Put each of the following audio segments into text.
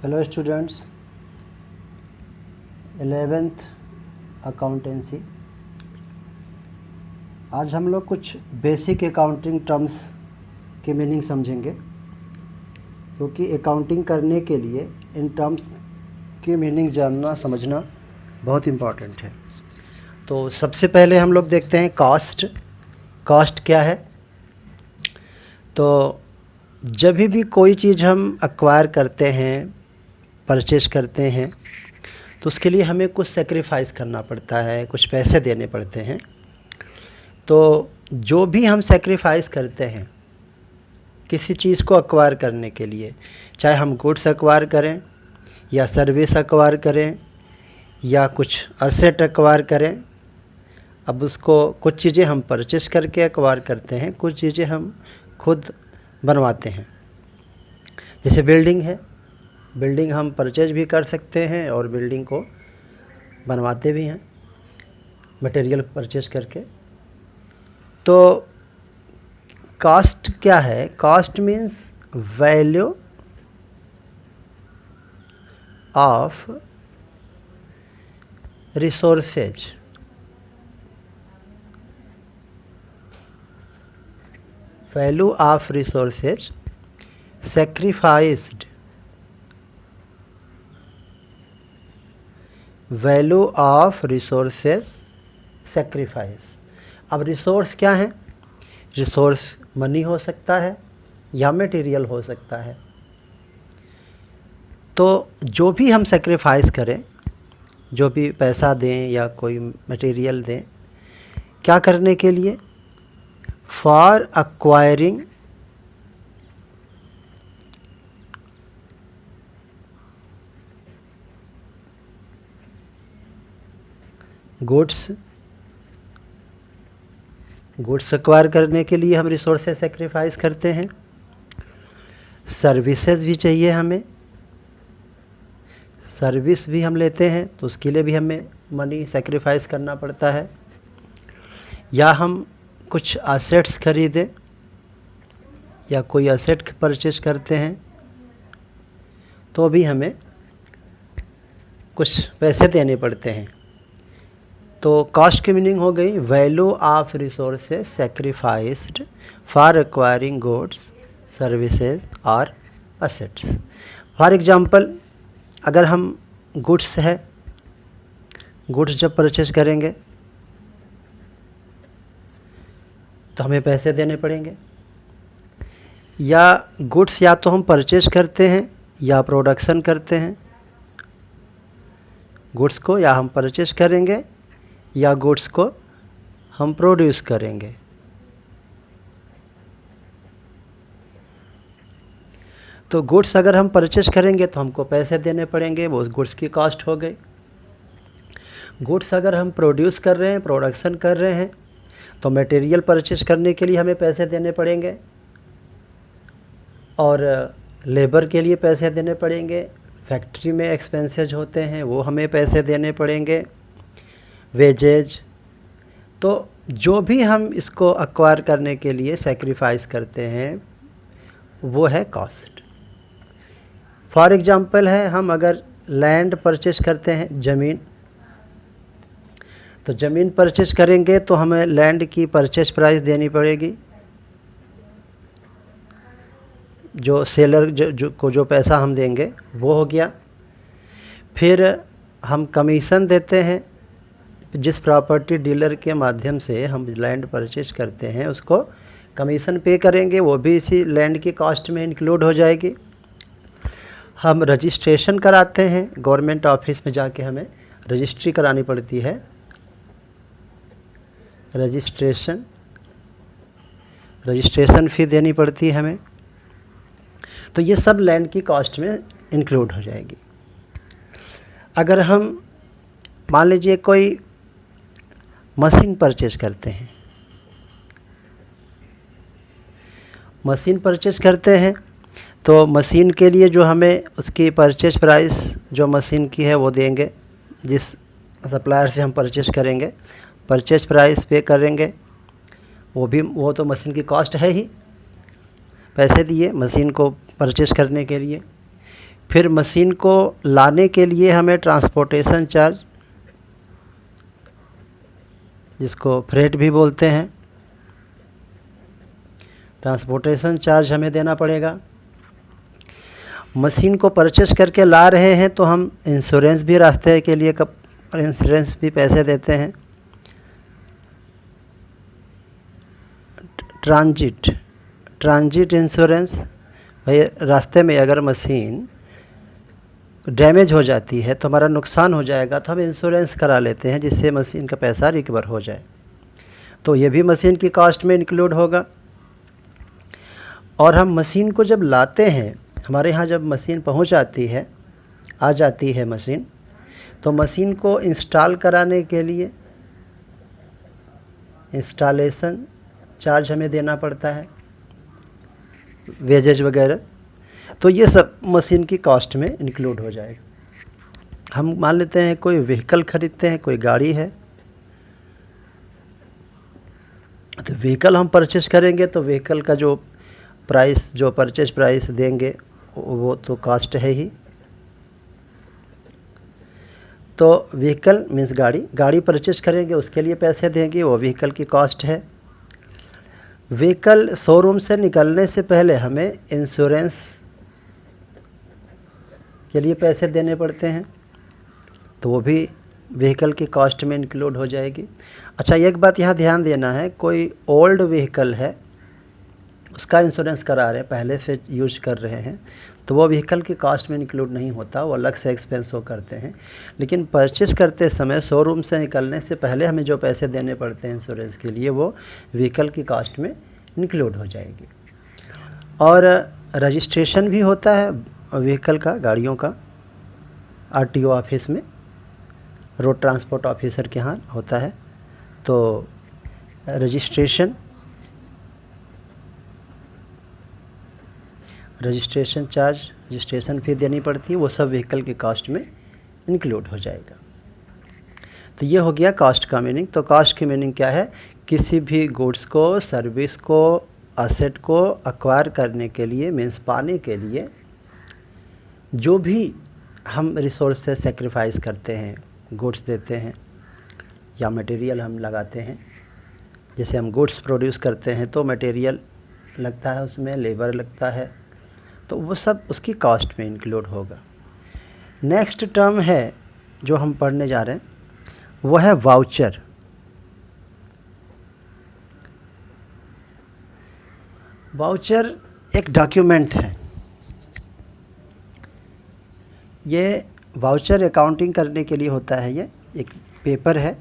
Hello students, 11th accountancy. आज हम लोग कुछ बेसिक अकाउंटिंग टर्म्स के मीनिंग समझेंगे, क्योंकि अकाउंटिंग करने के लिए इन टर्म्स की मीनिंग जानना समझना बहुत इम्पॉर्टेंट है। तो सबसे पहले हम लोग देखते हैं कॉस्ट। कॉस्ट क्या है? तो जब भी कोई चीज़ हम एक्वायर करते हैं, परचेज करते हैं, तो उसके लिए हमें कुछ सेक्रीफाइस करना पड़ता है, कुछ पैसे देने पड़ते हैं। तो जो भी हम सेक्रीफाइस करते हैं किसी चीज़ को एक्वायर करने के लिए, चाहे हम गुड्स एक्वायर करें या सर्विस एक्वायर करें या कुछ असेट एक्वायर करें, अब उसको कुछ चीज़ें हम परचेज करके एक्वायर करते हैं, कुछ चीज़ें हम खुद बनवाते हैं। जैसे बिल्डिंग है, बिल्डिंग हम परचेज भी कर सकते हैं और बिल्डिंग को बनवाते भी हैं मटेरियल परचेज करके। तो कॉस्ट क्या है? Cost means value of resources. Value of resources sacrificed, value of resources sacrifice. अब रिसोर्स क्या है? रिसोर्स मनी हो सकता है या मटेरियल हो सकता है। तो जो भी हम सेक्रीफाइस करें, जो भी पैसा दें या कोई मटेरियल दें, क्या करने के लिए? For acquiring goods. Goods acquire करने के लिए हम रिसोर्सेज सेक्रीफाइस करते हैं। सर्विसेज भी चाहिए हमें, सर्विस भी हम लेते हैं तो उसके लिए भी हमें मनी सेक्रीफाइस करना पड़ता है। या हम कुछ असेट्स खरीदें या कोई असेट परचेज करते हैं तो भी हमें कुछ पैसे देने पड़ते हैं। तो कॉस्ट की मीनिंग हो गई value of resources sacrificed for acquiring goods, services और असेट्स। फॉर एग्जांपल, अगर हम गुड्स है, गुड्स जब परचेज करेंगे तो हमें पैसे देने पड़ेंगे। या गुड्स या तो हम परचेज करते हैं या प्रोडक्शन करते हैं। गुड्स को या हम परचेज करेंगे या गुड्स को हम प्रोड्यूस करेंगे। तो गुड्स अगर हम परचेज करेंगे तो हमको पैसे देने पड़ेंगे, वो गुड्स की कॉस्ट हो गई। गुड्स अगर हम प्रोड्यूस कर रहे हैं, प्रोडक्शन कर रहे हैं, तो मटेरियल परचेज करने के लिए हमें पैसे देने पड़ेंगे और लेबर के लिए पैसे देने पड़ेंगे। फैक्ट्री में एक्सपेंसेज होते हैं, वो हमें पैसे देने पड़ेंगे, वेजेज। तो जो भी हम इसको एक्वायर करने के लिए सेक्रीफाइस करते हैं वो है कॉस्ट। फॉर एग्जांपल है, हम अगर लैंड परचेज करते हैं, ज़मीन, तो ज़मीन परचेज करेंगे तो हमें लैंड की परचेज प्राइस देनी पड़ेगी। जो सेलर जो पैसा हम देंगे वो हो गया। फिर हम कमीशन देते हैं, जिस प्रॉपर्टी डीलर के माध्यम से हम लैंड परचेज करते हैं उसको कमीशन पे करेंगे, वो भी इसी लैंड की कॉस्ट में इंक्लूड हो जाएगी। हम रजिस्ट्रेशन कराते हैं, गवर्नमेंट ऑफिस में जाके हमें रजिस्ट्री करानी पड़ती है, रजिस्ट्रेशन फ़ी देनी पड़ती है हमें। तो ये सब लैंड की कॉस्ट में इंक्लूड हो जाएगी। अगर हम मान लीजिए कोई मशीन परचेज करते हैं, मशीन परचेज करते हैं तो मशीन के लिए जो हमें उसकी परचेज प्राइस जो मशीन की है वो देंगे, जिस सप्लायर से हम परचेज करेंगे परचेज प्राइस पे करेंगे, वो तो मशीन की कॉस्ट है ही, पैसे दिए मशीन को परचेज करने के लिए। फिर मशीन को लाने के लिए हमें ट्रांसपोर्टेशन चार्ज, जिसको फ्रेट भी बोलते हैं, ट्रांसपोर्टेशन चार्ज हमें देना पड़ेगा। मशीन को परचेस करके ला रहे हैं तो हम इंश्योरेंस भी रास्ते के लिए इंश्योरेंस भी पैसे देते हैं। ट्रांजिट इंश्योरेंस, भाई रास्ते में अगर मशीन डैमेज हो जाती है तो हमारा नुकसान हो जाएगा, तो हम इंश्योरेंस करा लेते हैं जिससे मशीन का पैसा रिकवर हो जाए, तो ये भी मशीन की कॉस्ट में इंक्लूड होगा। और हम मशीन को जब लाते हैं, हमारे यहाँ जब मशीन पहुँच जाती है, आ जाती है मशीन, तो मशीन को इंस्टॉल कराने के लिए इंस्टॉलेशन चार्ज हमें देना पड़ता है, वेजेज वगैरह, तो ये सब मशीन की कॉस्ट में इंक्लूड हो जाएगा। हम मान लेते हैं कोई व्हीकल खरीदते हैं, कोई गाड़ी है, तो व्हीकल हम परचेस करेंगे तो व्हीकल का जो प्राइस, जो परचेस प्राइस देंगे वो तो कॉस्ट है ही। तो व्हीकल मीन्स गाड़ी परचेस करेंगे, उसके लिए पैसे देंगे, वो व्हीकल की कॉस्ट है। व्हीकल शोरूम से निकलने से पहले हमें इंश्योरेंस के लिए पैसे देने पड़ते हैं, तो वो भी व्हीकल की कॉस्ट में इंक्लूड हो जाएगी। अच्छा, एक बात यहाँ ध्यान देना है, कोई ओल्ड व्हीकल है, उसका इंश्योरेंस करा रहे हैं, पहले से यूज कर रहे हैं, तो वो व्हीकल की कॉस्ट में इंक्लूड नहीं होता, वो अलग से एक्सपेंस वो करते हैं। लेकिन परचेस करते समय शोरूम से निकलने से पहले हमें जो पैसे देने पड़ते हैं इंश्योरेंस के लिए, वो व्हीकल की कॉस्ट में इंक्लूड हो जाएगी। और रजिस्ट्रेशन भी होता है व्हीकल का, गाड़ियों का, आरटीओ ऑफिस में, रोड ट्रांसपोर्ट ऑफिसर के यहाँ होता है, तो रजिस्ट्रेशन चार्ज, रजिस्ट्रेशन फ़ी देनी पड़ती है, वो सब व्हीकल की कॉस्ट में इंक्लूड हो जाएगा। तो ये हो गया कॉस्ट का मीनिंग। तो कॉस्ट की मीनिंग क्या है? किसी भी गुड्स को, सर्विस को, असेट को एक्वायर करने के लिए, मीन्स पाने के लिए जो भी हम रिसोर्स से सेक्रीफाइस करते हैं, गुड्स देते हैं या मटेरियल हम लगाते हैं, जैसे हम गुड्स प्रोड्यूस करते हैं तो मटेरियल लगता है, उसमें लेबर लगता है, तो वो सब उसकी कॉस्ट में इंक्लूड होगा। नेक्स्ट टर्म है जो हम पढ़ने जा रहे हैं वो है वाउचर। वाउचर एक डॉक्यूमेंट है। ये वाउचर अकाउंटिंग करने के लिए होता है। ये एक पेपर है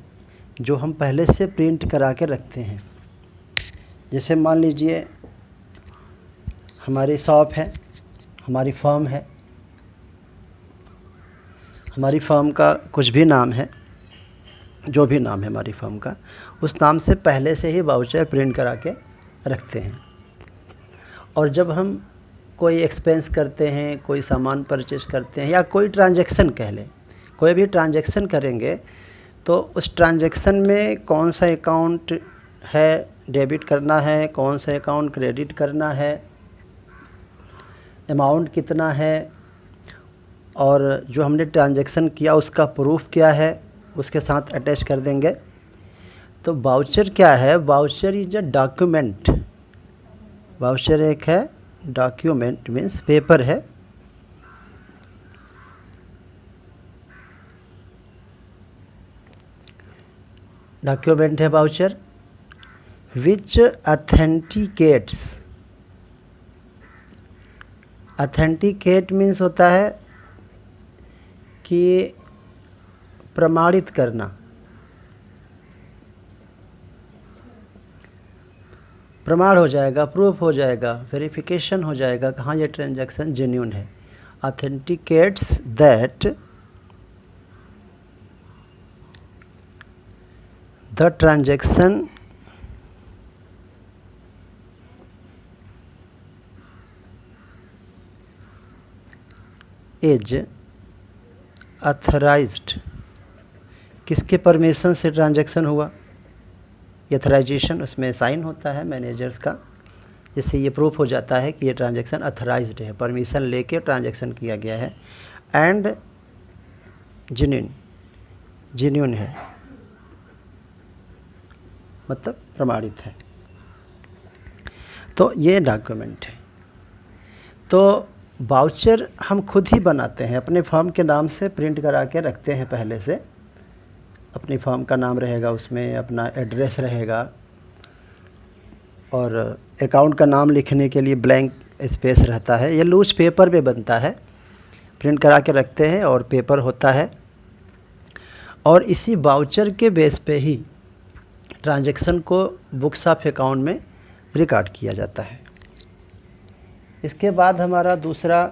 जो हम पहले से प्रिंट करा के रखते हैं। जैसे मान लीजिए हमारी शॉप है, हमारी फर्म है, हमारी फर्म का कुछ भी नाम है, जो भी नाम है हमारी फर्म का, उस नाम से पहले से ही वाउचर प्रिंट करा के रखते हैं। और जब हम कोई एक्सपेंस करते हैं, कोई सामान परचेज करते हैं या कोई ट्रांजैक्शन कह लें, कोई भी ट्रांजैक्शन करेंगे तो उस ट्रांजैक्शन में कौन सा अकाउंट है डेबिट करना है, कौन सा अकाउंट क्रेडिट करना है, अमाउंट कितना है, और जो हमने ट्रांजैक्शन किया उसका प्रूफ क्या है, उसके साथ अटैच कर देंगे। तो वाउचर क्या है? Voucher is a document. Voucher एक है डॉक्यूमेंट, मीन्स पेपर है, डॉक्यूमेंट है वाउचर, विच ऑथेंटिकेट मीन्स होता है कि प्रमाणित करना, प्रमाण हो जाएगा, प्रूफ हो जाएगा, वेरिफिकेशन हो जाएगा कि हाँ ये ट्रांजैक्शन जेन्युइन है। Authenticates that the transaction is authorised. किसके परमिशन से ट्रांजैक्शन हुआ? ऑथराइजेशन, उसमें साइन होता है मैनेजर्स का, जिससे ये प्रूफ हो जाता है कि ये ट्रांजैक्शन अथराइज्ड है, परमिशन लेके ट्रांजैक्शन किया गया है, एंड जेन्युइन है, मतलब प्रमाणित है। तो ये डॉक्यूमेंट है। तो वाउचर हम खुद ही बनाते हैं, अपने फर्म के नाम से प्रिंट करा के रखते हैं। पहले से अपनी फर्म का नाम रहेगा, उसमें अपना एड्रेस रहेगा, और अकाउंट का नाम लिखने के लिए ब्लैंक स्पेस रहता है। ये लूज पेपर पे बनता है, प्रिंट करा के रखते हैं और पेपर होता है, और इसी वाउचर के बेस पे ही ट्रांजैक्शन को बुक्स ऑफ अकाउंट में रिकॉर्ड किया जाता है। इसके बाद हमारा दूसरा,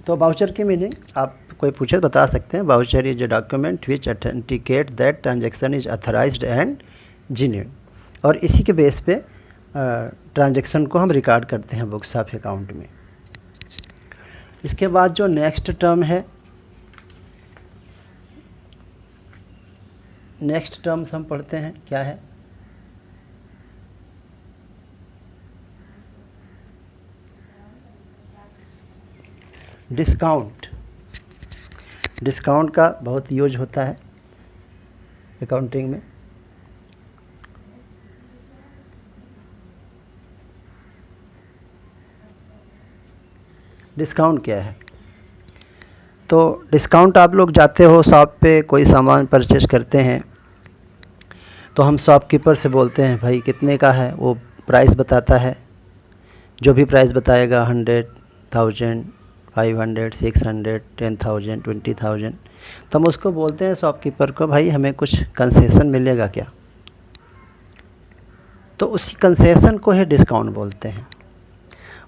तो वाउचर की मीनिंग आप कोई पूछे बता सकते हैं। Voucher is a document which authenticate that transaction is authorised and genuine, और इसी के बेस पे ट्रांजैक्शन को हम रिकॉर्ड करते हैं बुक्स ऑफ अकाउंट में। इसके बाद जो नेक्स्ट टर्म है, नेक्स्ट टर्म्स हम पढ़ते हैं, क्या है? डिस्काउंट। डिस्काउंट का बहुत यूज होता है अकाउंटिंग में। डिस्काउंट क्या है? तो डिस्काउंट, आप लोग जाते हो शॉप पे, कोई सामान परचेज करते हैं, तो हम शॉपकीपर से बोलते हैं भाई कितने का है, वो प्राइस बताता है, जो भी प्राइस बताएगा 100, 1000, 500, 600, 10,000, 20,000, तो हम उसको बोलते हैं शॉपकीपर को, भाई हमें कुछ कंसेशन मिलेगा क्या? तो उसी कंसेशन को ही डिस्काउंट बोलते हैं।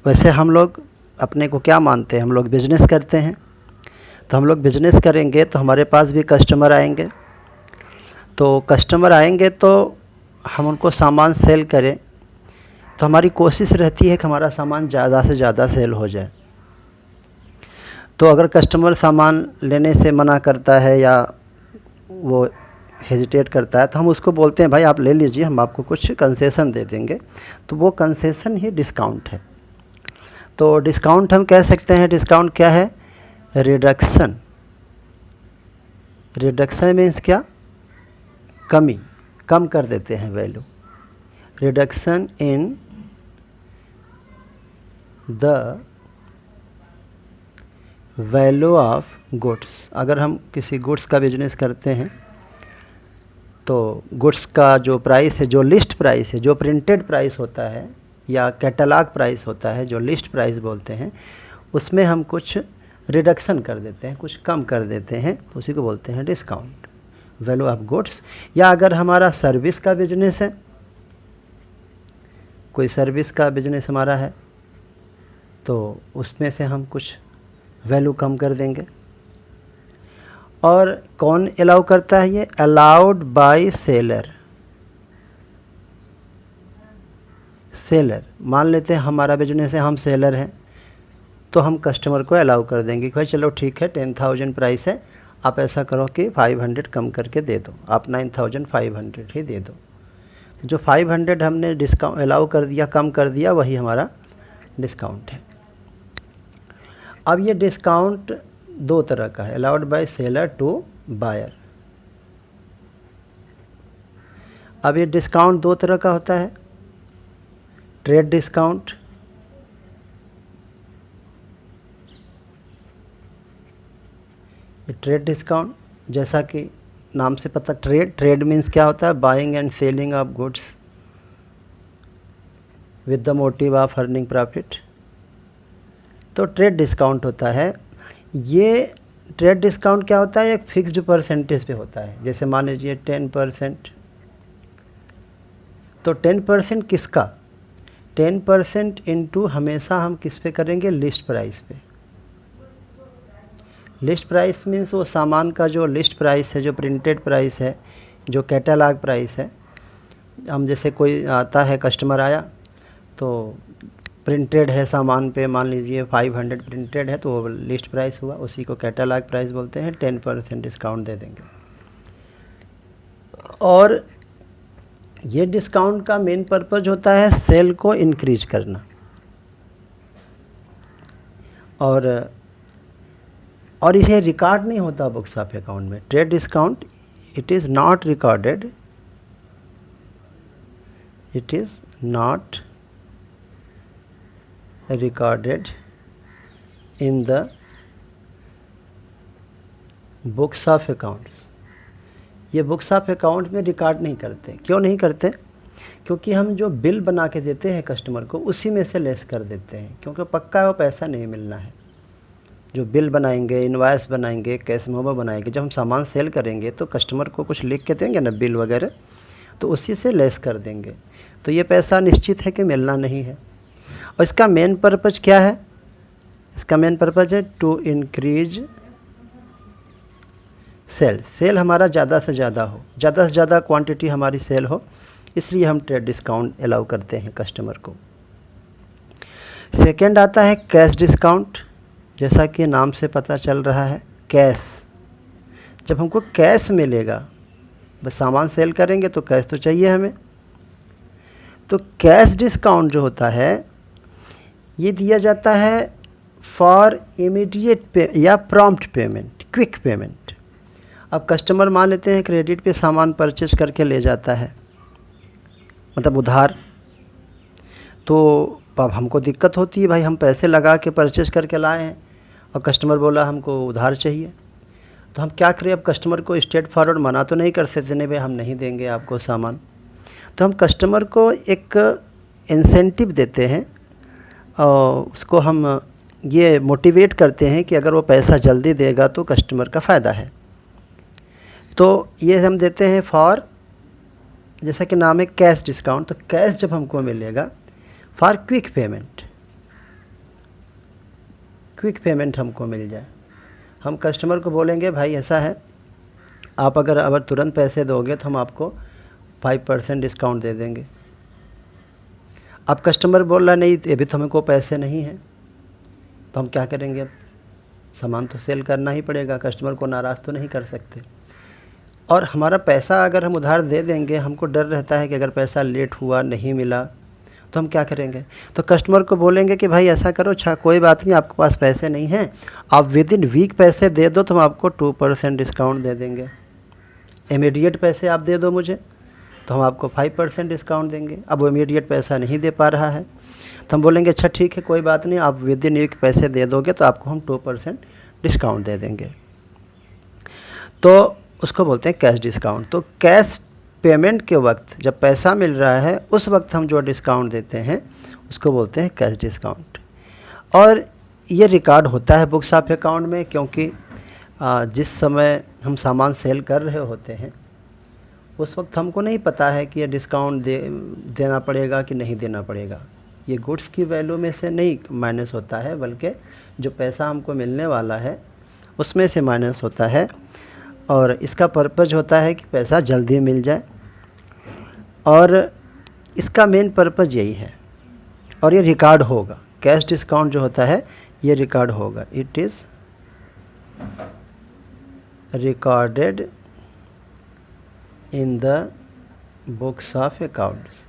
वैसे हम लोग अपने को क्या मानते हैं? हम लोग बिजनेस करते हैं, तो हम लोग बिजनेस करेंगे तो हमारे पास भी कस्टमर आएंगे, तो कस्टमर आएंगे तो हम उनको सामान सेल करें, तो हमारी कोशिश रहती है कि हमारा सामान ज़्यादा से ज़्यादा सेल हो जाए। तो अगर कस्टमर सामान लेने से मना करता है या वो हेजिटेट करता है, तो हम उसको बोलते हैं भाई आप ले लीजिए, हम आपको कुछ कंसेशन दे देंगे। तो वो कंसेशन ही डिस्काउंट है। तो डिस्काउंट हम कह सकते हैं, डिस्काउंट क्या है? रिडक्शन। रिडक्शन मीन्स क्या? कमी, कम कर देते हैं value. Reduction in the value of goods. अगर हम किसी गुड्स का बिजनेस करते हैं, तो गुड्स का जो प्राइस है, जो लिस्ट प्राइस है, जो प्रिंटेड प्राइस होता है या कैटलॉग प्राइस होता है, जो लिस्ट प्राइस बोलते हैं, उसमें हम कुछ रिडक्शन कर देते हैं, कुछ कम कर देते हैं, तो उसी को बोलते हैं डिस्काउंट, वैल्यू ऑफ गुड्स। या अगर हमारा सर्विस का बिजनेस है, कोई सर्विस का बिजनेस हमारा है, तो उसमें से हम कुछ वैल्यू कम कर देंगे। और कौन अलाउ करता है ये? Allowed by seller. सेलर, मान लेते हैं हमारा बिजनेस है, हम सेलर हैं, तो हम कस्टमर को अलाउ कर देंगे कि भाई चलो ठीक है 10,000 प्राइस है, आप ऐसा करो कि 500 कम करके दे दो, आप 9,500 ही दे दो। तो जो 500 हमने डिस्काउंट अलाउ कर दिया, कम कर दिया, वही हमारा डिस्काउंट है। अब ये डिस्काउंट दो तरह का है, allowed by seller to buyer. अब ये डिस्काउंट दो तरह का होता है, ट्रेड डिस्काउंट, ये ट्रेड डिस्काउंट जैसा कि नाम से पता, ट्रेड मीन्स क्या होता है? Buying and selling of goods with the motive of earning profit. तो ट्रेड डिस्काउंट होता है। ये ट्रेड डिस्काउंट क्या होता है? एक फिक्स्ड परसेंटेज पे होता है। जैसे मान लीजिए 10%, तो 10% किसका? 10% इंटू हमेशा हम किस पे करेंगे? लिस्ट प्राइस पे। लिस्ट प्राइस मीन्स वो सामान का जो लिस्ट प्राइस है, जो प्रिंटेड प्राइस है, जो कैटलॉग प्राइस है। हम जैसे कोई आता है, कस्टमर आया, तो प्रिंटेड है सामान पे, मान लीजिए 500 प्रिंटेड है, तो वो लिस्ट प्राइस हुआ, उसी को कैटलॉग प्राइस बोलते हैं। 10% डिस्काउंट दे देंगे। और ये डिस्काउंट का मेन पर्पज होता है सेल को इंक्रीज करना, और इसे रिकॉर्ड नहीं होता बुक्स ऑफ अकाउंट में। Trade discount it is not recorded, it is not recorded in the books of accounts. ये बुक्स ऑफ अकाउंट में रिकॉर्ड नहीं करते। क्यों नहीं करते? क्योंकि हम जो बिल बना के देते हैं कस्टमर को उसी में से लेस कर देते हैं, क्योंकि पक्का वो पैसा नहीं मिलना है। जो बिल बनाएंगे, इनवॉइस बनाएंगे, कैश मेमो बनाएंगे, जब हम सामान सेल करेंगे तो कस्टमर को कुछ लिख के देंगे ना बिल वगैरह, तो उसी से लेस कर देंगे। तो ये पैसा निश्चित है कि मिलना नहीं है। और इसका मेन पर्पज़ क्या है? इसका मेन पर्पज़ है टू इंक्रीज सेल हमारा ज़्यादा से ज़्यादा हो, ज़्यादा से ज़्यादा क्वांटिटी हमारी सेल हो, इसलिए हम ट्रेड डिस्काउंट अलाउ करते हैं कस्टमर को। सेकंड आता है कैश डिस्काउंट। जैसा कि नाम से पता चल रहा है, कैश, जब हमको कैश मिलेगा, बस सामान सेल करेंगे तो कैश तो चाहिए हमें, तो कैश डिस्काउंट जो होता है ये दिया जाता है फॉर इमीडिएट पे या प्रॉम्प्ट पेमेंट, क्विक पेमेंट। अब कस्टमर मान लेते हैं क्रेडिट पे सामान परचेज करके ले जाता है, मतलब उधार, तो अब हमको दिक्कत होती है, भाई हम पैसे लगा के परचेज करके लाए हैं और कस्टमर बोला हमको उधार चाहिए, तो हम क्या करें? अब कस्टमर को स्ट्रेट फॉरवर्ड मना तो नहीं कर सकते, नहीं भाई हम नहीं देंगे आपको सामान। तो हम कस्टमर को एक इंसेंटिव देते हैं और उसको हम ये मोटिवेट करते हैं कि अगर वो पैसा जल्दी देगा तो कस्टमर का फ़ायदा है। तो ये हम देते हैं फॉर, जैसा कि नाम है कैश डिस्काउंट, तो कैश जब हमको मिलेगा for quick payment, quick payment हमको मिल जाए। हम कस्टमर को बोलेंगे भाई ऐसा है, आप अगर तुरंत पैसे दोगे तो हम आपको 5% डिस्काउंट दे देंगे। अब कस्टमर बोल रहा नहीं अभी तो हमको पैसे नहीं हैं, तो हम क्या करेंगे? अब सामान तो सेल करना ही पड़ेगा, कस्टमर को नाराज़ तो नहीं कर सकते। और हमारा पैसा अगर हम उधार दे देंगे, हमको डर रहता है कि अगर पैसा लेट हुआ, नहीं मिला, तो हम क्या करेंगे? तो कस्टमर को बोलेंगे कि भाई ऐसा करो, अच्छा कोई बात नहीं, आपके पास पैसे नहीं हैं, आप विद इन वीक पैसे दे दो तो हम आपको 2% डिस्काउंट दे देंगे। इमीडिएट पैसे आप दे दो मुझे तो हम आपको 5% डिस्काउंट देंगे। अब वो इमीडिएट पैसा नहीं दे पा रहा है तो हम बोलेंगे अच्छा ठीक है कोई बात नहीं, आप विद इन वीक पैसे दे दोगे तो आपको हम 2% डिस्काउंट दे देंगे। तो उसको बोलते हैं कैश डिस्काउंट। तो कैश पेमेंट के वक्त जब पैसा मिल रहा है उस वक्त हम जो डिस्काउंट देते हैं उसको बोलते हैं कैश डिस्काउंट। और ये रिकॉर्ड होता है बुक्स ऑफ अकाउंट में, क्योंकि जिस समय हम सामान सेल कर रहे होते हैं उस वक्त हमको नहीं पता है कि ये डिस्काउंट देना पड़ेगा कि नहीं देना पड़ेगा। ये गुड्स की वैल्यू में से नहीं माइनस होता है, बल्कि जो पैसा हमको मिलने वाला है उसमें से माइनस होता है। और इसका पर्पज़ होता है कि पैसा जल्दी मिल जाए, और इसका मेन पर्पज़ यही है। और ये रिकॉर्ड होगा, कैश डिस्काउंट जो होता है ये रिकॉर्ड होगा। It is recorded in the books of accounts.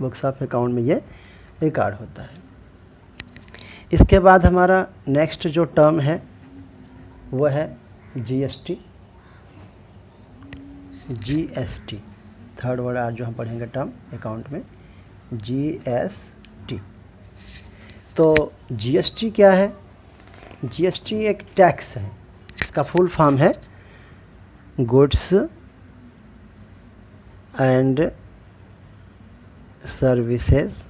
Books of account में ये रिकॉर्ड होता है। इसके बाद हमारा नेक्स्ट जो टर्म है वो है जीएसटी। जीएसटी थर्ड वर्ड आज जो हम पढ़ेंगे टर्म अकाउंट में, जीएसटी। तो जीएसटी क्या है? जीएसटी एक टैक्स है, इसका फुल फॉर्म है गुड्स एंड सर्विसेज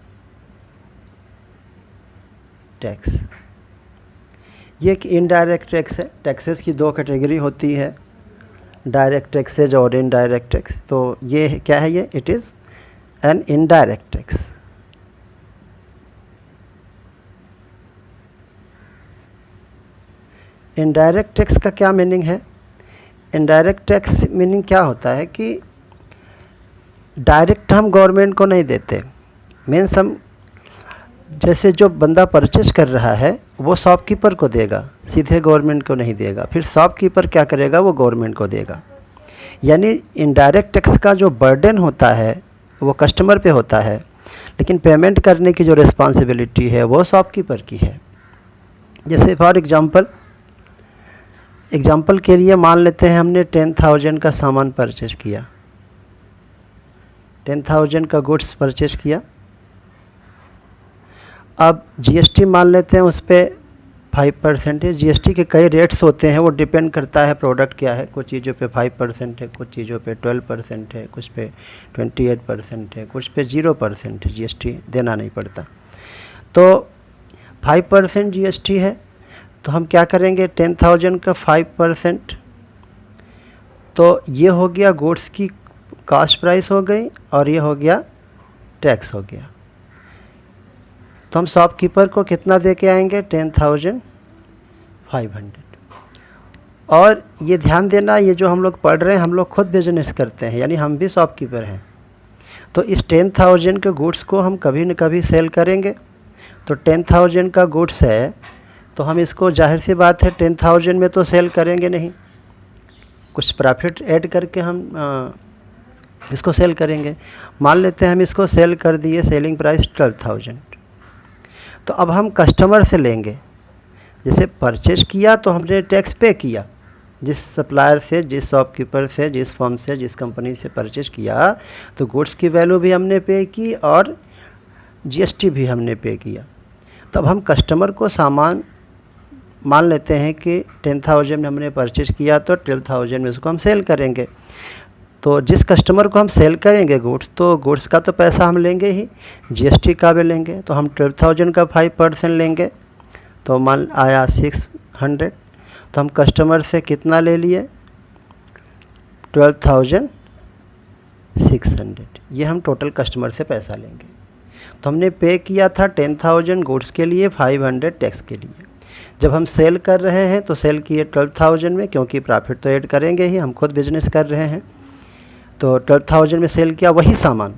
टैक्स। ये एक इनडायरेक्ट टैक्स है। टैक्सेस की दो कैटेगरी होती है, डायरेक्ट टैक्सेज और इनडायरेक्ट टैक्स। तो ये क्या है? ये it is an indirect tax. Indirect tax का क्या मीनिंग है? इनडायरेक्ट टैक्स मीनिंग क्या होता है कि डायरेक्ट हम गवर्नमेंट को नहीं देते। मीन्स हम जैसे जो बंदा परचेज कर रहा है वो शॉपकीपर को देगा, सीधे गवर्नमेंट को नहीं देगा, फिर शॉपकीपर क्या करेगा, वो गवर्नमेंट को देगा। यानी इनडायरेक्ट टैक्स का जो बर्डन होता है वो कस्टमर पे होता है, लेकिन पेमेंट करने की जो रिस्पॉन्सिबिलिटी है वो शॉपकीपर की है। जैसे फॉर एग्जाम्पल के लिए मान लेते हैं हमने 10,000 का सामान परचेज किया, 10,000 का गुड्स परचेज किया। अब जीएसटी मान लेते हैं उस पर 5% है। जीएसटी के कई रेट्स होते हैं, वो डिपेंड करता है प्रोडक्ट क्या है। कुछ चीज़ों पे 5% है, कुछ चीज़ों पे 12% है, कुछ पे 28% है, कुछ पे 0% है, जीएसटी देना नहीं पड़ता। तो 5% जीएसटी है, तो हम क्या करेंगे, 10,000 का 5%, तो ये हो गया गुड्स की कॉस्ट प्राइस हो गई और ये हो गया टैक्स हो गया। तो हम शॉपकीपर को कितना दे के आएंगे, 10,500। और ये ध्यान देना, ये जो हम लोग पढ़ रहे हैं, हम लोग खुद बिजनेस करते हैं, यानी हम भी शॉपकीपर हैं। तो इस 10,000 के गुड्स को हम कभी न कभी सेल करेंगे। तो 10,000 का गुड्स है, तो हम इसको जाहिर सी बात है 10,000 में तो सेल करेंगे नहीं, कुछ प्रॉफिट ऐड करके हम इसको सेल करेंगे। मान लेते हैं हम इसको सेल कर दिए, सेलिंग प्राइस 12,000। तो अब हम कस्टमर से लेंगे, जैसे परचेज किया तो हमने टैक्स पे किया, जिस सप्लायर से, जिस शॉपकीपर से, जिस फर्म से, जिस कंपनी से परचेज किया, तो गुड्स की वैल्यू भी हमने पे की और जीएसटी भी हमने पे किया। तब हम कस्टमर को सामान मान लेते हैं कि 10,000 में हमने परचेज किया, तो 12,000 में उसको हम सेल करेंगे। तो जिस कस्टमर को हम सेल करेंगे गुड्स, तो गुड्स का तो पैसा हम लेंगे ही, जीएसटी का भी लेंगे। तो हम 12,000 का 5% लेंगे, तो मान आया 600। तो हम कस्टमर से कितना ले लिए, 12,600। ये हम टोटल कस्टमर से पैसा लेंगे। तो हमने पे किया था 10,000 गुड्स के लिए, 500 टैक्स के लिए। जब हम सेल कर रहे हैं तो सेल किए 12,000 में, क्योंकि प्रॉफिट तो ऐड करेंगे ही, हम खुद बिजनेस कर रहे हैं। तो 12,000 में सेल किया वही सामान,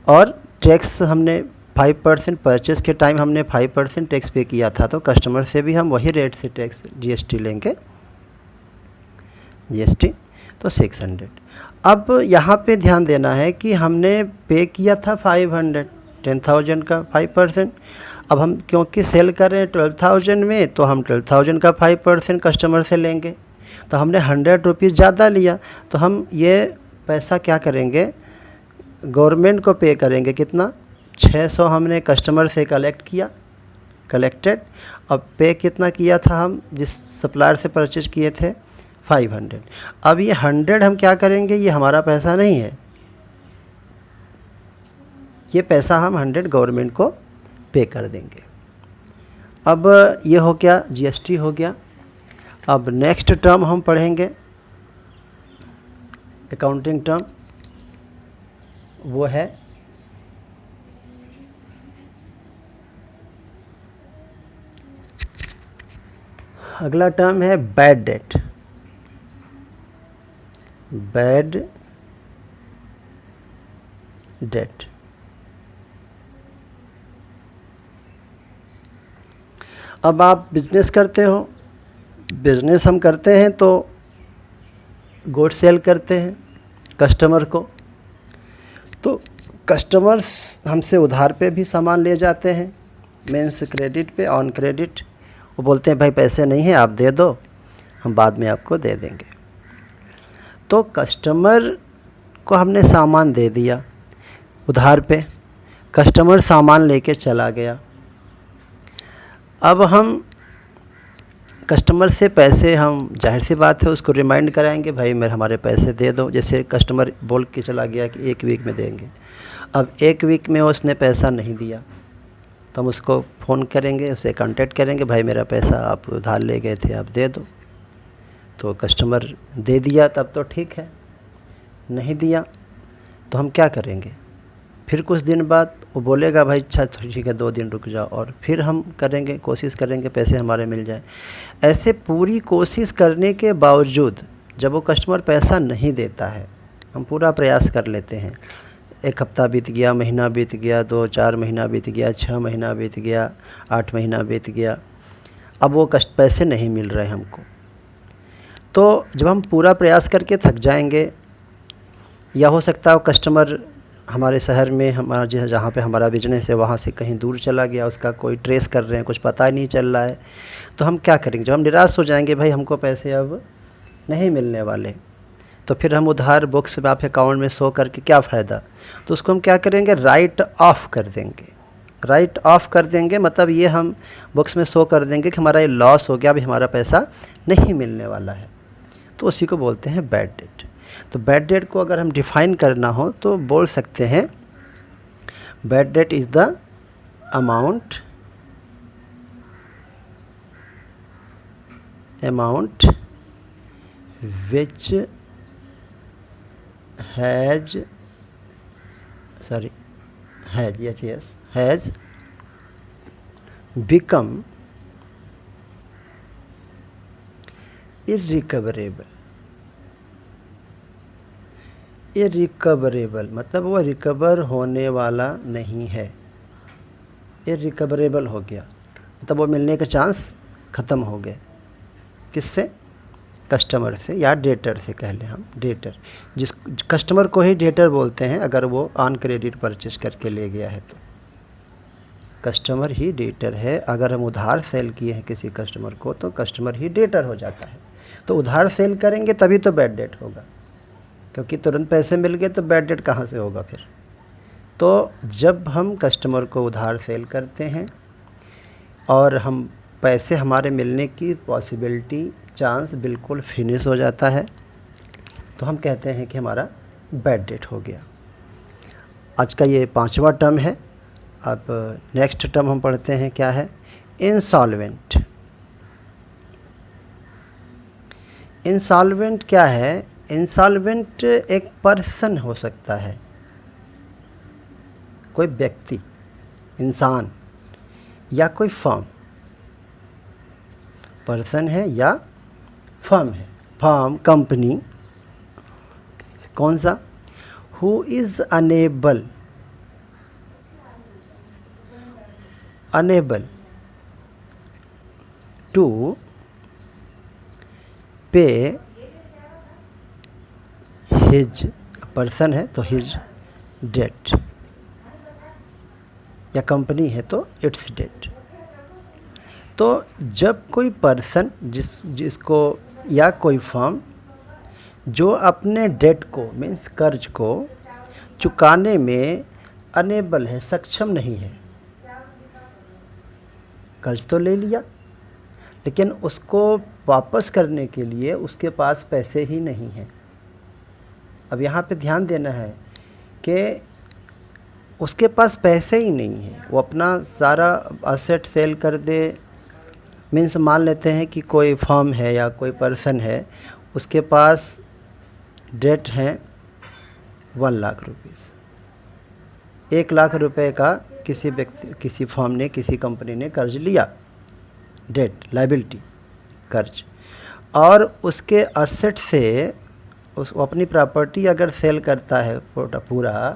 और टैक्स हमने 5% परचेस के टाइम हमने 5% टैक्स पे किया था, तो कस्टमर से भी हम वही रेट से टैक्स जीएसटी लेंगे, जीएसटी तो 600। अब यहाँ पे ध्यान देना है कि हमने पे किया था 500, 10,000 का 5%। अब हम क्योंकि सेल कर रहे हैं 12,000 में, तो हम 12,000 का 5% कस्टमर से लेंगे। तो हमने 100 रुपीज़ ज़्यादा लिया, तो हम ये पैसा क्या करेंगे, गवर्नमेंट को पे करेंगे। कितना, 600 हमने कस्टमर से कलेक्टेड। अब पे कितना किया था हम, जिस सप्लायर से परचेज किए थे, 500। अब ये 100 हम क्या करेंगे, ये हमारा पैसा नहीं है, ये पैसा हम 100 गवर्नमेंट को पे कर देंगे। अब ये हो गया, जीएसटी हो गया। अब नेक्स्ट टर्म हम पढ़ेंगे, अकाउंटिंग टर्म, वो है अगला टर्म है बैड डेट। बैड डेट, अब आप बिजनेस करते हो, बिजनेस हम करते हैं तो गुड सेल करते हैं कस्टमर को, तो कस्टमर्स हमसे उधार पे भी सामान ले जाते हैं, मीन्स क्रेडिट पे, ऑन क्रेडिट। वो बोलते हैं भाई पैसे नहीं हैं, आप दे दो, हम बाद में आपको दे देंगे। तो कस्टमर को हमने सामान दे दिया उधार पे, कस्टमर सामान लेके चला गया। अब हम कस्टमर से पैसे, हम जाहिर सी बात है उसको रिमाइंड कराएंगे, भाई मेरे हमारे पैसे दे दो। जैसे कस्टमर बोल के चला गया कि 1 वीक में देंगे, अब 1 वीक में उसने पैसा नहीं दिया, तो हम उसको फ़ोन करेंगे, उसे कांटेक्ट करेंगे, भाई मेरा पैसा आप उधार ले गए थे, आप दे दो। तो कस्टमर दे दिया तब तो ठीक है, नहीं दिया तो हम क्या करेंगे, फिर कुछ दिन बाद वो बोलेगा भाई अच्छा ठीक है 2 दिन रुक जाओ, और फिर हम करेंगे, कोशिश करेंगे पैसे हमारे मिल जाए। ऐसे पूरी कोशिश करने के बावजूद जब वो कस्टमर पैसा नहीं देता है, हम पूरा प्रयास कर लेते हैं, 1 हफ्ता बीत गया, महीना बीत गया, 2-4 महीना बीत गया, 6 महीना बीत गया, 8 महीना बीत गया। अब वो कष्ट पैसे नहीं मिल रहे हमको। तो जब हम पूरा प्रयास करके थक जाएंगे, या हो सकता है वो कस्टमर हमारे शहर में, हमारा जहाँ पे हमारा बिजनेस है वहाँ से कहीं दूर चला गया, उसका कोई ट्रेस कर रहे हैं, कुछ पता ही नहीं चल रहा है, तो हम क्या करेंगे? जब हम निराश हो जाएंगे, भाई हमको पैसे अब नहीं मिलने वाले, तो फिर हम उधार बुक्स में आप अकाउंट में शो करके क्या फ़ायदा? तो उसको हम क्या करेंगे? राइट ऑफ कर देंगे। राइट ऑफ कर देंगे मतलब ये हम बुक्स में शो कर देंगे कि हमारा ये लॉस हो गया, अभी हमारा पैसा नहीं मिलने वाला है। तो उसी को बोलते हैं बैड डेट। तो बैड डेट को अगर हम डिफ़ाइन करना हो तो बोल सकते हैं bad that is the amount which has become irrecoverable मतलब वो रिकवर होने वाला नहीं है, इरिकवरेबल हो गया मतलब वो मिलने के चांस ख़त्म हो गए। किससे? कस्टमर से या डेटर से कह लें हम। डेटर, जिस कस्टमर को ही डेटर बोलते हैं अगर वो ऑन क्रेडिट परचेस करके ले गया है, तो कस्टमर ही डेटर है। अगर हम उधार सेल किए हैं किसी कस्टमर को तो कस्टमर ही डेटर हो जाता है। तो उधार सेल करेंगे तभी तो बैड डेट होगा, क्योंकि तुरंत पैसे मिल गए तो बैड डेट कहाँ से होगा फिर? तो जब हम कस्टमर को उधार सेल करते हैं और हम पैसे हमारे मिलने की पॉसिबिलिटी, चांस बिल्कुल फिनिश हो जाता है, तो हम कहते हैं कि हमारा बैड डेट हो गया। आज का ये 5वां टर्म है। अब नेक्स्ट टर्म हम पढ़ते हैं, क्या है? इंसॉल्वेंट। इंसॉल्वेंट क्या है? इंसॉल्वेंट एक पर्सन हो सकता है, कोई व्यक्ति, इंसान या कोई फर्म। पर्सन है या फर्म है। फर्म, कंपनी, कौन सा? हु इज़ अनेबल टू पे हिज, पर्सन है तो हिज डेट, या कंपनी है तो इट्स डेट। तो जब कोई पर्सन जिसको या कोई फर्म जो अपने डेट को, मीन्स कर्ज को चुकाने में अनेबल है, सक्षम नहीं है, कर्ज तो ले लिया लेकिन उसको वापस करने के लिए उसके पास पैसे ही नहीं हैं। अब यहाँ पे ध्यान देना है कि उसके पास पैसे ही नहीं है, वो अपना सारा असेट सेल कर दे। मीन्स मान लेते हैं कि कोई फर्म है या कोई पर्सन है, उसके पास डेट है 1 लाख रुपीज़। 1 लाख रुपए का किसी व्यक्ति, किसी फर्म ने, किसी कंपनी ने कर्ज लिया, डेट, लायबिलिटी, कर्ज, और उसके असेट से वो अपनी प्रॉपर्टी अगर सेल करता है पूरा,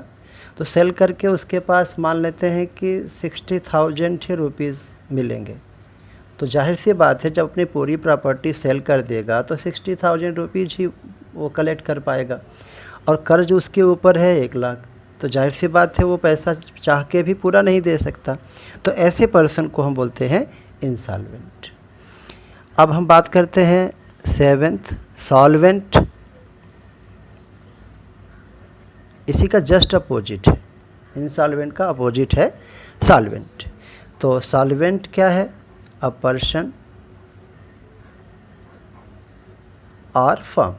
तो सेल करके उसके पास मान लेते हैं कि 60,000 ही रुपीज़ मिलेंगे। तो जाहिर सी बात है जब अपनी पूरी प्रॉपर्टी सेल कर देगा तो 60,000 रुपीज़ ही वो कलेक्ट कर पाएगा, और कर्ज उसके ऊपर है 1 लाख, तो जाहिर सी बात है वो पैसा चाह के भी पूरा नहीं दे सकता। तो ऐसे पर्सन को हम बोलते हैं इंसॉल्वेंट। अब हम बात करते हैं 7th, सॉल्वेंट। इसी का जस्ट अपोजिट है, इंसॉल्वेंट का अपोजिट है सॉल्वेंट। तो सॉल्वेंट क्या है? अ पर्सन और फर्म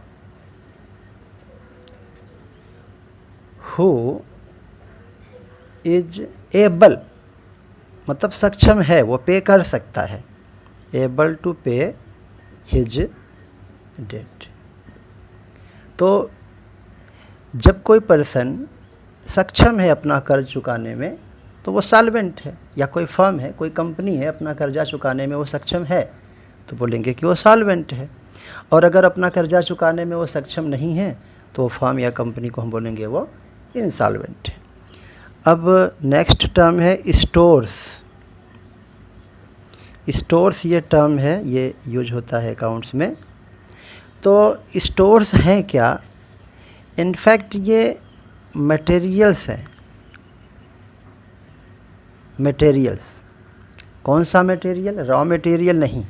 हु इज एबल, मतलब सक्षम है, वो पे कर सकता है, एबल टू पे हिज डेट। तो जब कोई पर्सन सक्षम है अपना कर्ज चुकाने में तो वो सॉल्वेंट है, या कोई फर्म है, कोई कंपनी है, अपना कर्जा चुकाने में वो सक्षम है तो बोलेंगे कि वो सॉल्वेंट है। और अगर अपना कर्जा चुकाने में वो सक्षम नहीं है तो वो फर्म या कंपनी को हम बोलेंगे वो इंसॉल्वेंट है। अब नेक्स्ट टर्म है स्टोर्स। स्टोर्स ये टर्म है, ये यूज होता है अकाउंट्स में। तो स्टोर्स हैं क्या? इनफैक्ट ये मटेरियल्स हैं। मटेरियल्स, कौन सा मटेरियल? रॉ मटेरियल नहीं।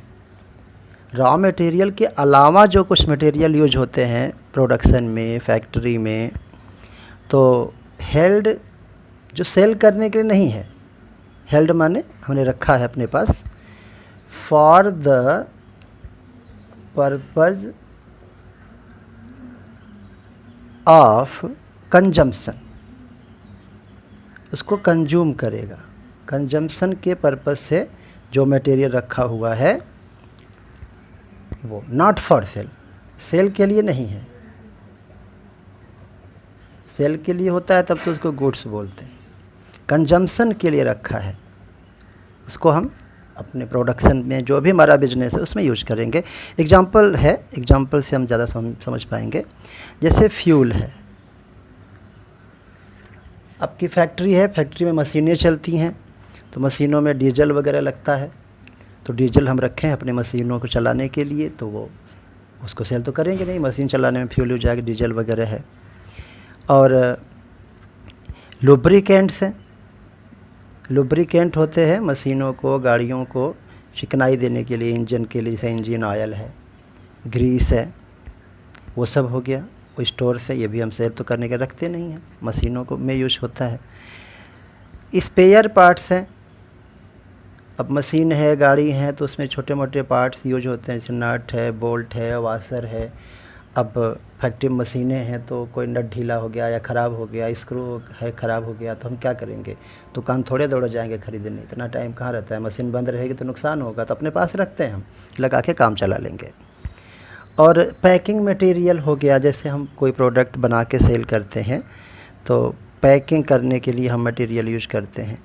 रॉ मटेरियल के अलावा जो कुछ मटेरियल यूज होते हैं प्रोडक्शन में, फैक्ट्री में, तो हेल्ड जो सेल करने के लिए नहीं है। हेल्ड माने हमने रखा है अपने पास, for the purpose of consumption, उसको कंज्यूम करेगा। कंजम्पशन के पर्पज़ से जो मटेरियल रखा हुआ है वो नॉट फॉर सेल, सेल के लिए नहीं है। सेल के लिए होता है तब तो उसको गुड्स बोलते हैं। कंजम्पशन के लिए रखा है, उसको हम अपने प्रोडक्शन में जो भी हमारा बिजनेस है उसमें यूज करेंगे। एग्जांपल है, एग्जांपल से हम ज़्यादा समझ पाएंगे। जैसे फ्यूल है, आपकी फैक्ट्री है, फैक्ट्री में मशीनें चलती हैं, तो मशीनों में डीजल वगैरह लगता है, तो डीजल हम रखें अपने मशीनों को चलाने के लिए, तो वो उसको सेल तो करेंगे नहीं, मशीन चलाने में फ्यूल हो जाएगा, डीजल वगैरह है। और लुब्रिकेंट्स हैं, लुब्रिकेंट होते हैं मशीनों को, गाड़ियों को चिकनाई देने के लिए, इंजन के लिए, जैसे इंजन ऑयल है, ग्रीस है, वो सब हो गया। वो स्टोर से, ये भी हम सेल तो करने के रखते नहीं हैं, मशीनों को में यूज होता है। स्पेयर पार्ट्स हैं, अब मशीन है, गाड़ी है, तो उसमें छोटे मोटे पार्ट्स यूज होते हैं, जैसे नट है, बोल्ट है, वाशर है। अब फैक्ट्री में मशीनें हैं, तो कोई नट ढीला हो गया या ख़राब हो गया, स्क्रू है ख़राब हो गया, तो हम क्या करेंगे? दुकान थोड़े दौड़ जाएंगे खरीदने, इतना टाइम कहाँ रहता है। मशीन बंद रहेगी तो नुकसान होगा, तो अपने पास रखते हैं, हम लगा के काम चला लेंगे। और पैकिंग मटेरियल हो गया, जैसे हम कोई प्रोडक्ट बना के सेल करते हैं, तो पैकिंग करने के लिए हम मटेरियल यूज करते हैं।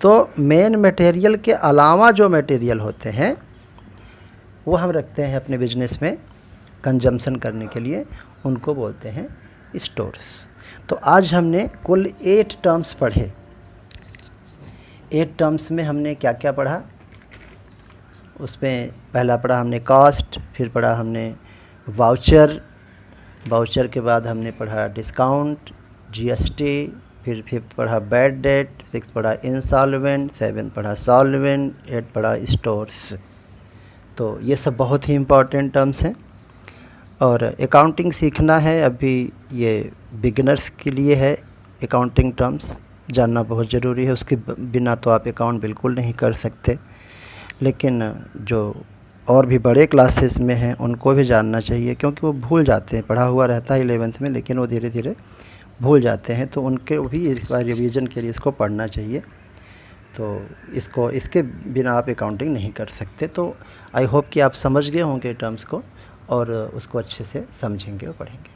तो मेन मटेरियल के अलावा जो मटेरियल होते हैं वो हम रखते हैं अपने बिजनेस में कंजम्पशन करने के लिए, उनको बोलते हैं स्टोर्स। तो आज हमने कुल 8 टर्म्स पढ़े। 8 टर्म्स में हमने क्या क्या पढ़ा? उसमें पहला पढ़ा हमने कॉस्ट, फिर पढ़ा हमने वाउचर, वाउचर के बाद हमने पढ़ा डिस्काउंट, जीएसटी, फिर 5th पढ़ा बैड डेट, 6th पढ़ा इंसॉल्वेंट, 7th पढ़ा सॉल्वेंट, 8th पढ़ा स्टोर्स। तो ये सब बहुत ही इम्पॉर्टेंट टर्म्स हैं और अकाउंटिंग सीखना है, अभी ये बिगिनर्स के लिए है। अकाउंटिंग टर्म्स जानना बहुत ज़रूरी है, उसके बिना तो आप अकाउंट बिल्कुल नहीं कर सकते। लेकिन जो और भी बड़े क्लासेस में हैं उनको भी जानना चाहिए, क्योंकि वो भूल जाते हैं, पढ़ा हुआ रहता है 11th में, लेकिन वो धीरे धीरे भूल जाते हैं, तो उनके भी इस बार रिवीजन के लिए इसको पढ़ना चाहिए। तो इसके बिना आप अकाउंटिंग नहीं कर सकते। तो आई होप कि आप समझ गए होंगे टर्म्स को और उसको अच्छे से समझेंगे और पढ़ेंगे।